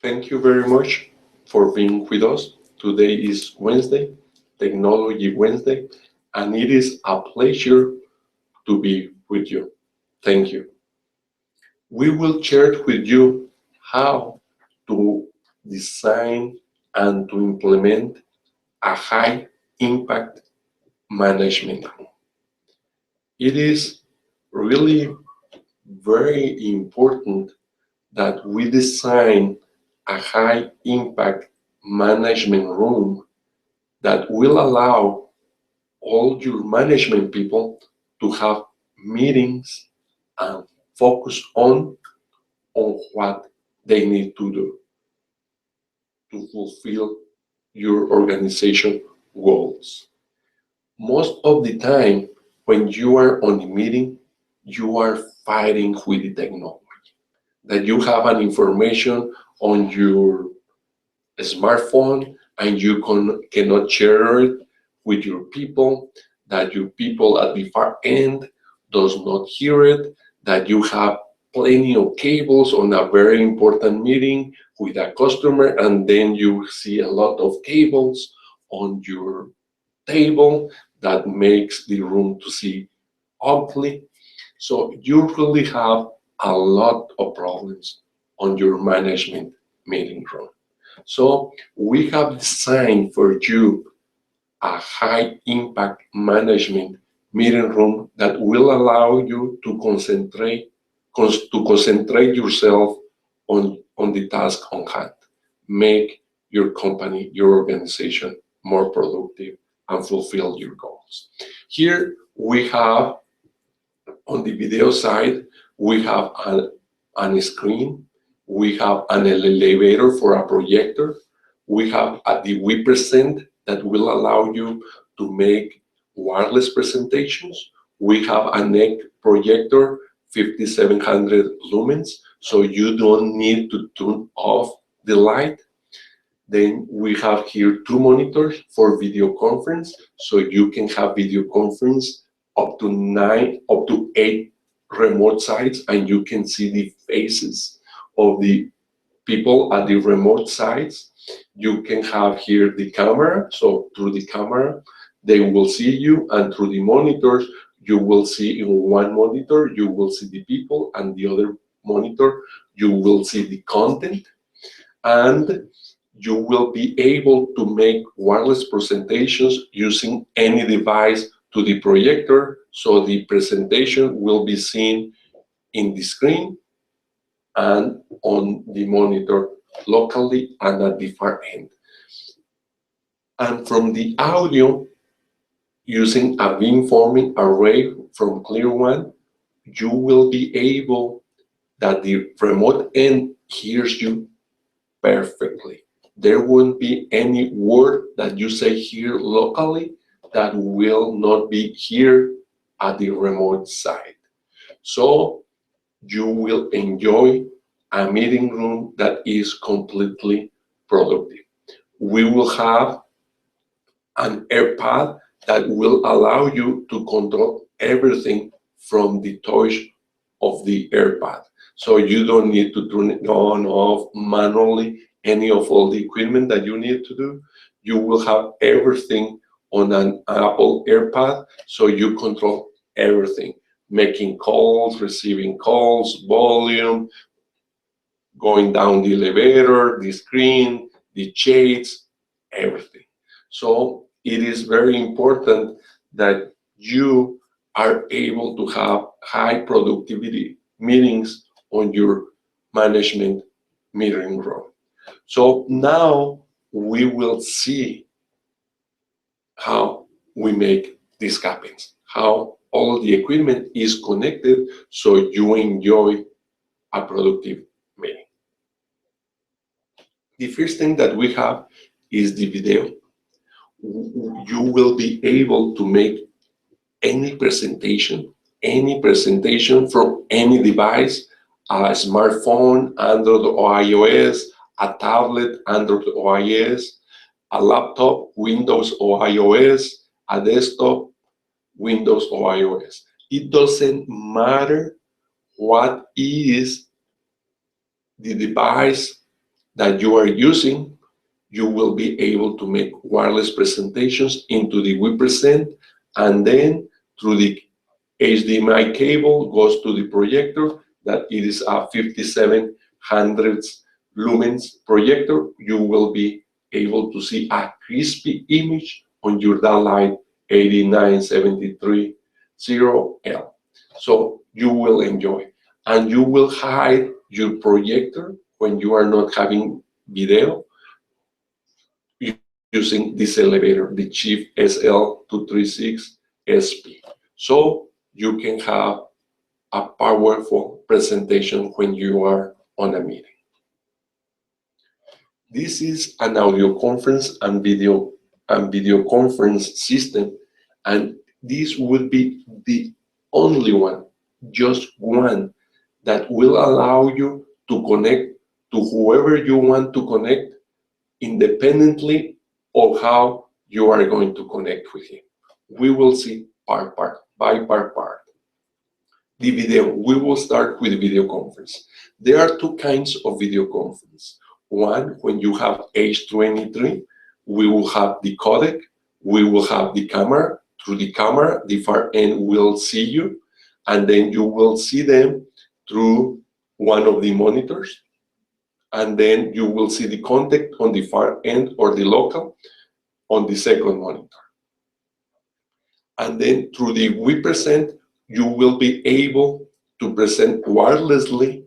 Thank you very much for being with us. Today is Wednesday, Technology Wednesday, and it is a pleasure to be with you. Thank you. We will share with you how to design and to implement a high impact management. It is really very important that we design a high impact management room that will allow all your management people to have meetings and focus on what they need to do to fulfill your organization goals. Most of the time, when you are on the meeting, you are fighting with the technology. That you have an information on your smartphone and you cannot share it with your people, that your people at the far end does not hear it, that you have plenty of cables on a very important meeting with a customer, and then you see a lot of cables on your table that makes the room to see ugly. So you really have a lot of problems on your management meeting room. So we have designed for you a high impact management meeting room that will allow you to concentrate yourself on the task on hand. Make your company, your organization more productive and fulfill your goals. Here we have on the video side, we have a screen, we have an elevator for a projector, we have the We Present that will allow you to make wireless presentations. We have a neck projector, 5700 lumens, so you don't need to turn off the light. Then we have here 2 monitors for video conference, so you can have video conference up to 8 remote sites, and you can see the faces of the people at the remote sites. You can have here the camera, so through the camera they will see you, and through the monitors you will see in one monitor you will see the people, and the other monitor you will see the content, and you will be able to make wireless presentations using any device to the projector, so the presentation will be seen in the screen and on the monitor locally and at the far end. And from the audio, using a beamforming array from ClearOne, you will be able that the remote end hears you perfectly. There won't be any word that you say here locally that will not be here at the remote side. So you will enjoy a meeting room that is completely productive. We will have an AirPad that will allow you to control everything from the touch of the AirPad. So you don't need to turn it on, off manually, any of all the equipment that you need to do. You will have everything on an Apple AirPad, so you control everything. Making calls, receiving calls, volume, going down the elevator, the screen, the shades, everything. So it is very important that you are able to have high productivity meetings on your management meeting room. So now we will see how we make this happen, how all the equipment is connected so you enjoy a productive meeting. The first thing that we have is the video. You will be able to make any presentation from any device, a smartphone, Android or iOS, a tablet, Android or iOS, a laptop, Windows or iOS, a desktop, Windows or iOS. It doesn't matter what is the device that you are using, you will be able to make wireless presentations into the WePresent, and then through the HDMI cable goes to the projector, that it is a 5700 lumens projector. You will be able to see a crispy image on your downlight 89730L. So you will enjoy, and you will hide your projector when you are not having video using this elevator, the Chief SL236SP. So you can have a powerful presentation when you are on a meeting. This is an audio conference and video conference system, and this would be the only one, just one, that will allow you to connect to whoever you want to connect, independently of how you are going to connect with him. We will see part by part. The video, we will start with video conference. There are two kinds of video conference. One, when you have H23, we will have the codec, we will have the camera. Through the camera, the far end will see you, and then you will see them through one of the monitors, and then you will see the contact on the far end or the local on the second monitor. And then through the WePresent, you will be able to present wirelessly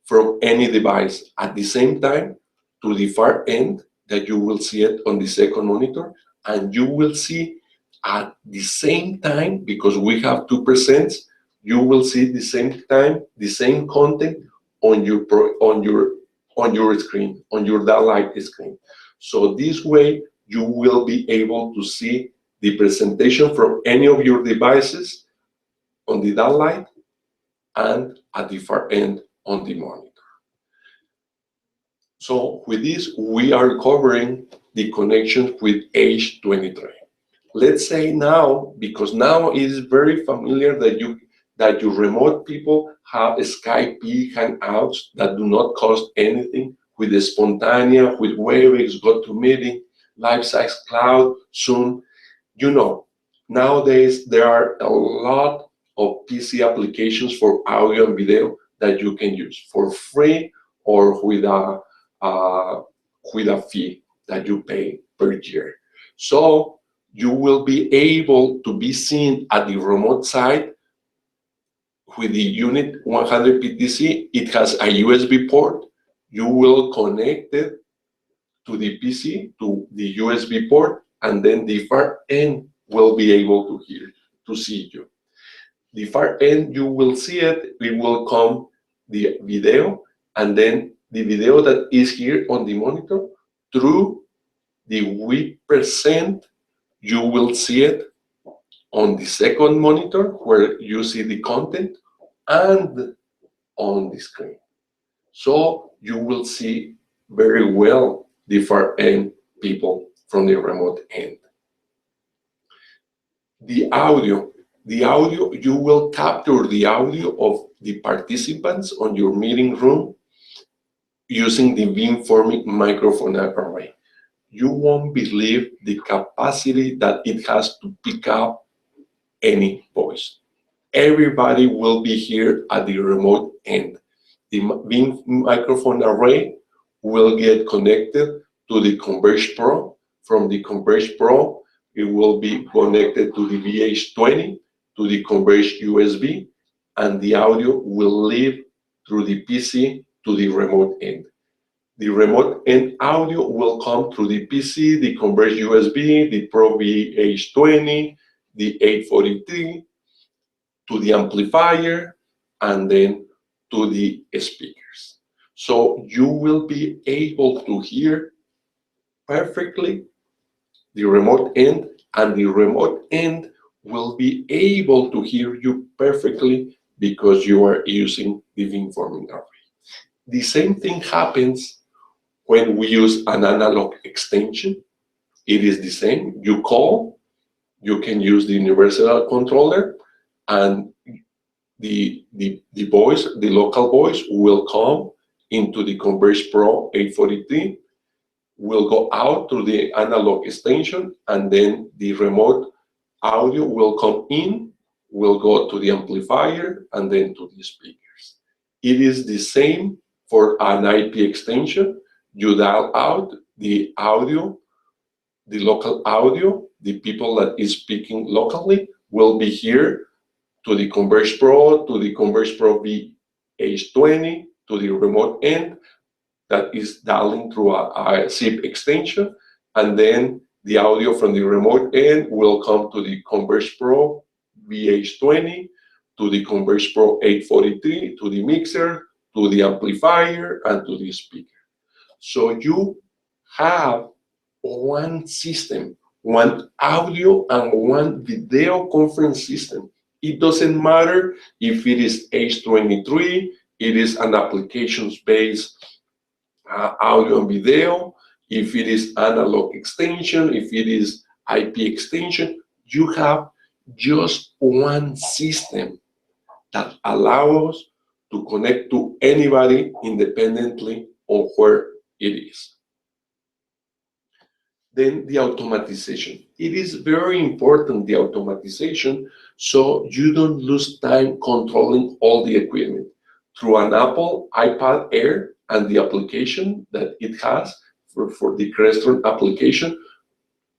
from any device at the same time to the far end, that you will see it on the second monitor, and you will see at the same time, because we have 2%, you will see the same time the same content on your screen, on your downlight screen. So this way you will be able to see the presentation from any of your devices on the downlight and at the far end on the monitor. So with this, we are covering the connection with H23. Let's say now, because now it is very familiar that your remote people have Skype Hangouts that do not cost anything, with Spontanea, with Webex, GoToMeeting, LiveSize Cloud, Zoom. You know, nowadays there are a lot of PC applications for audio and video that you can use for free or with a fee that you pay per year. So you will be able to be seen at the remote site with the unit 100 PTC. It has a USB port. You will connect it to the PC, to the USB port, and then the far end will be able to see you. The far end, you will see it. It will come the video, and then the video that is here on the monitor, through the WePresent, you will see it on the second monitor where you see the content, and on the screen. So you will see very well the far end people from the remote end. The audio, you will capture the audio of the participants on your meeting room using the beamforming microphone array. You won't believe the capacity that it has to pick up any voice. Everybody will be here at the remote end. The beam microphone array will get connected to the Converge Pro. From the Converge Pro, it will be connected to the VH20, to the Converge USB, and the audio will leave through the PC to the remote end. The remote end audio will come through the PC, the Converge USB, the Pro VH20, the 843, to the amplifier, and then to the speakers. So you will be able to hear perfectly the remote end, and the remote end will be able to hear you perfectly because you are using the beamforming array. The same thing happens when we use an analog extension. It is the same. You call, you can use the universal controller, and the voice, the local voice, will come into the Converge Pro 843, will go out to the analog extension, and then the remote audio will come in, will go to the amplifier, and then to the speakers. It is the same for an IP extension. You dial out the audio, the local audio, the people that is speaking locally will be here to the Converge Pro, to the Converge Pro VH20, to the remote end that is dialing through a SIP extension, and then the audio from the remote end will come to the Converge Pro VH20, to the Converge Pro 843, to the mixer, to the amplifier, and to the speaker. So you have one system, one audio and one video conference system. It doesn't matter if it is H23, it is an applications-based audio and video, if it is analog extension, if it is IP extension, you have just one system that allows to connect to anybody independently of where it is. Then the automatization. It is very important, the automatization, so you don't lose time controlling all the equipment. Through an Apple iPad Air and the application that it has for the Crestron application,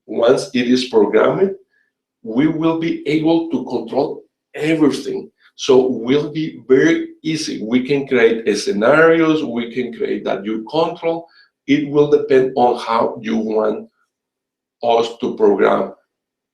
once it is programmed, we will be able to control everything. So it will be very easy. We can create scenarios, we can create that you control. It will depend on how you want us to program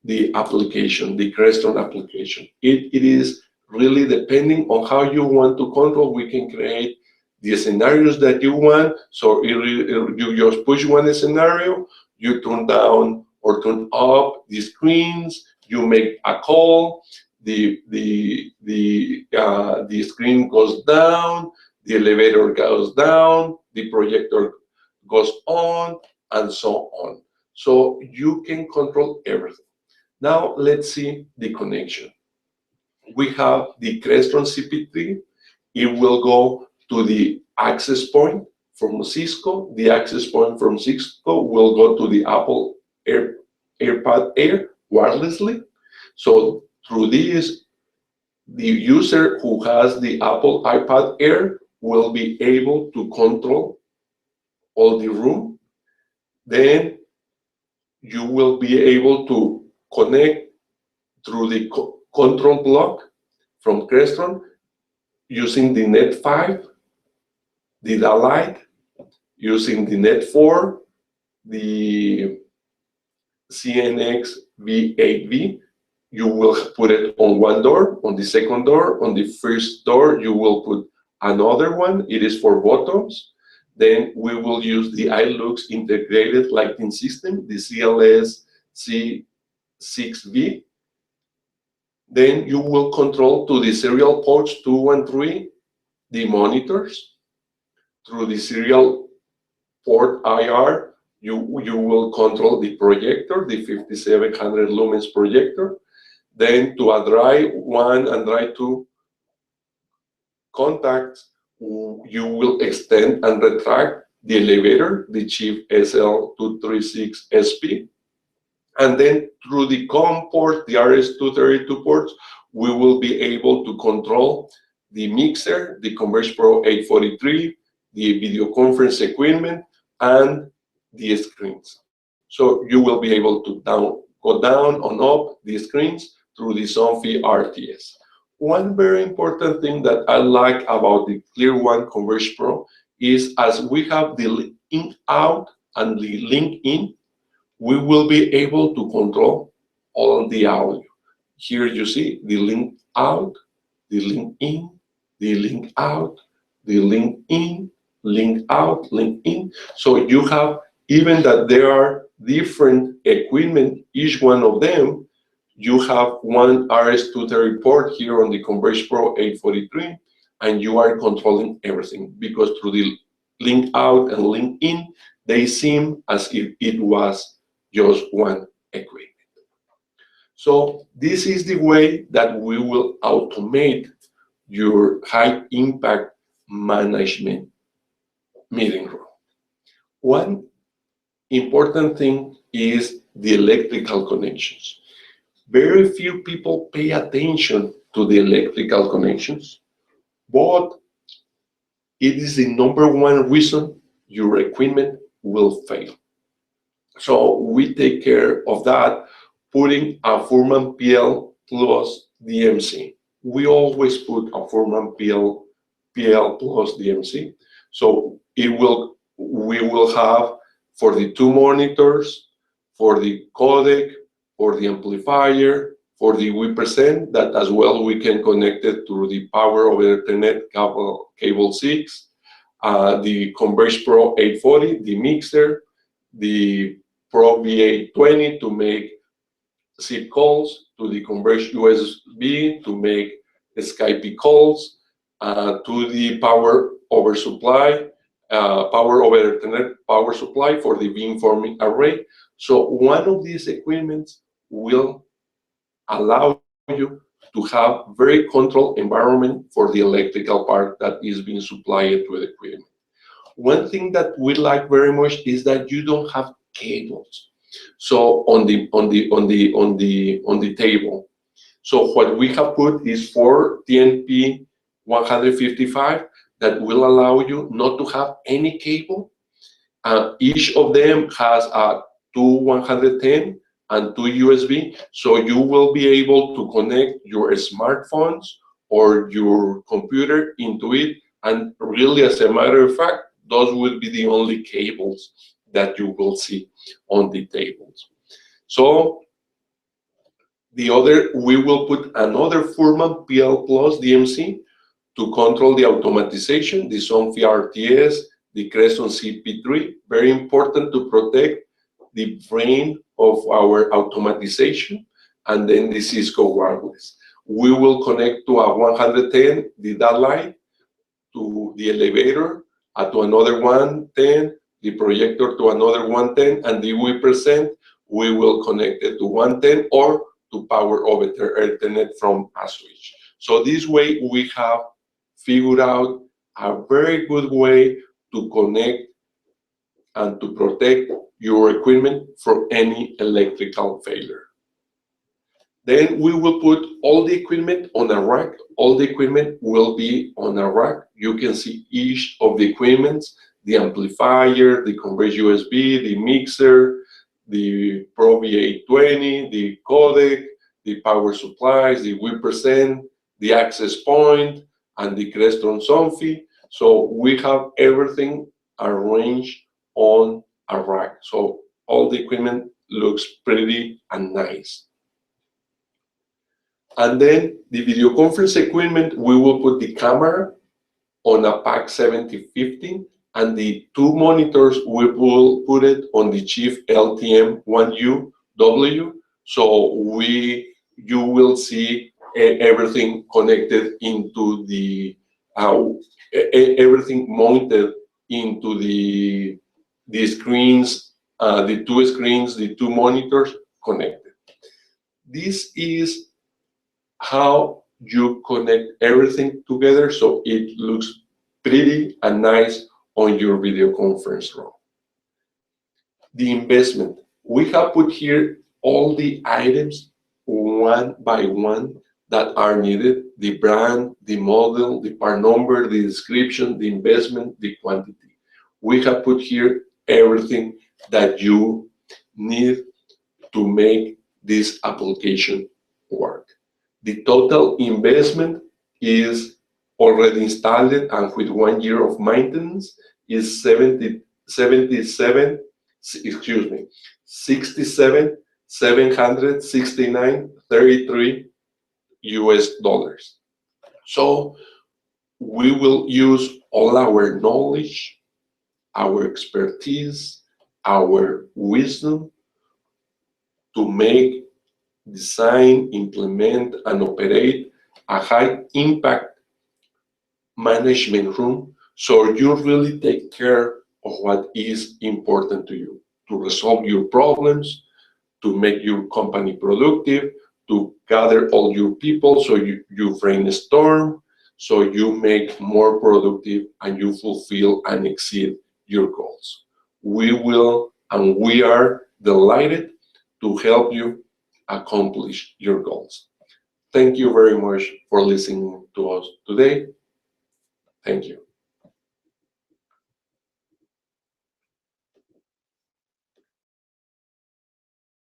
the application, the Crestron application. It is really depending on how you want to control. We can create the scenarios that you want. So you just push one scenario, you turn down or turn up the screens, you make a call, the screen goes down, the elevator goes down, the projector goes on, and so on. So you can control everything. Now let's see the connection. We have the Crestron CP3. It will go to the access point from Cisco. The access point from Cisco will go to the Apple AirPod Air wirelessly. So through this, the user who has the Apple iPad Air will be able to control all the room. Then you will be able to connect through the control block from Crestron using the Net 5, the Daylight, using the Net 4, the CNX V8V. You will put it on one door, on the second door, on the first door you will put another one. It is for buttons. Then we will use the iLux integrated lighting system, the CLS C6V. Then you will control to the serial ports 2 and 3, the monitors. Through the serial port IR, you will control the projector, the 5700 lumens projector. Then to a drive 1 and drive 2 contacts, you will extend and retract the elevator, the Chief SL236SP. And then through the COM port, the RS232 ports, we will be able to control the mixer, the Converge Pro 843, the video conference equipment, and the screens. So you will be able to go down and up the screens through the Somfy RTS. One very important thing that I like about the Clear One Converge Pro is as we have the link out and the link in, we will be able to control all the audio. Here you see the link out, the link in, the link out, the link in, link out, link in. So you have, even that there are different equipment, each one of them, you have one RS230 port here on the Converge Pro 843, and you are controlling everything, because through the link out and link in, they seem as if it was just one equipment. So this is the way that we will automate your high impact management meeting room. One important thing is the electrical connections. Very few people pay attention to the electrical connections, but it is the number one reason your equipment will fail. So we take care of that, putting a Furman PL plus DMC. We always put a Furman PL plus DMC. So we will have for the two monitors, for the codec, for the amplifier, for the we% that as well we can connect it to the power over Ethernet cable 6, the Converge Pro 840, the mixer, the Pro VA20 to make SIP calls, to the Converge USB to make Skype calls, to the power over supply, power over Ethernet power supply for the beamforming array. So one of these equipments will allow you to have very controlled environment for the electrical part that is being supplied to the equipment. One thing that we like very much is that you don't have cables. So on the table. So what we have put is 4 TNP 155 that will allow you not to have any cable. Each of them has a 110 and 2 USB, so you will be able to connect your smartphones or your computer into it, and really, as a matter of fact, those will be the only cables that you will see on the tables. So we will put another Furman PL plus DMC to control the automatization, the Somfy RTS, the Creston CP3, very important to protect the brain of our automatization, and then the Cisco wireless. We will connect to a 110, the DAT line, to the elevator, to another 110, the projector to another 110, and the we% we will connect it to 110 or to power over Ethernet from a switch. So this way we have figured out a very good way to connect and to protect your equipment from any electrical failure. Then we will put all the equipment on a rack. All the equipment will be on a rack. You can see each of the equipments, the amplifier, the Converge USB, the mixer, the Pro VA20, the codec, the power supplies, the we%, the access point, and the Creston Somfy. So we have everything arranged on a rack. So all the equipment looks pretty and nice. And then the video conference equipment, we will put the camera on a PAC 7050, and the two monitors, we will put it on the Chief LTM1UW. So you will see everything connected into the, everything mounted into the screens, the two screens, the two monitors connected. This is how you connect everything together so it looks pretty and nice on your video conference room. The investment. We have put here all the items one by one that are needed: the brand, the model, the part number, the description, the investment, the quantity. We have put here everything that you need to make this application work. The total investment is already installed, and with 1 year of maintenance is $67,769.33 US dollars. So we will use all our knowledge, our expertise, our wisdom to make, design, implement, and operate a high impact management room, so you really take care of what is important to you, to resolve your problems, to make your company productive, to gather all your people so you brainstorm, so you make more productive and you fulfill and exceed your goals. We will and we are delighted to help you accomplish your goals. Thank you very much for listening to us today. Thank you.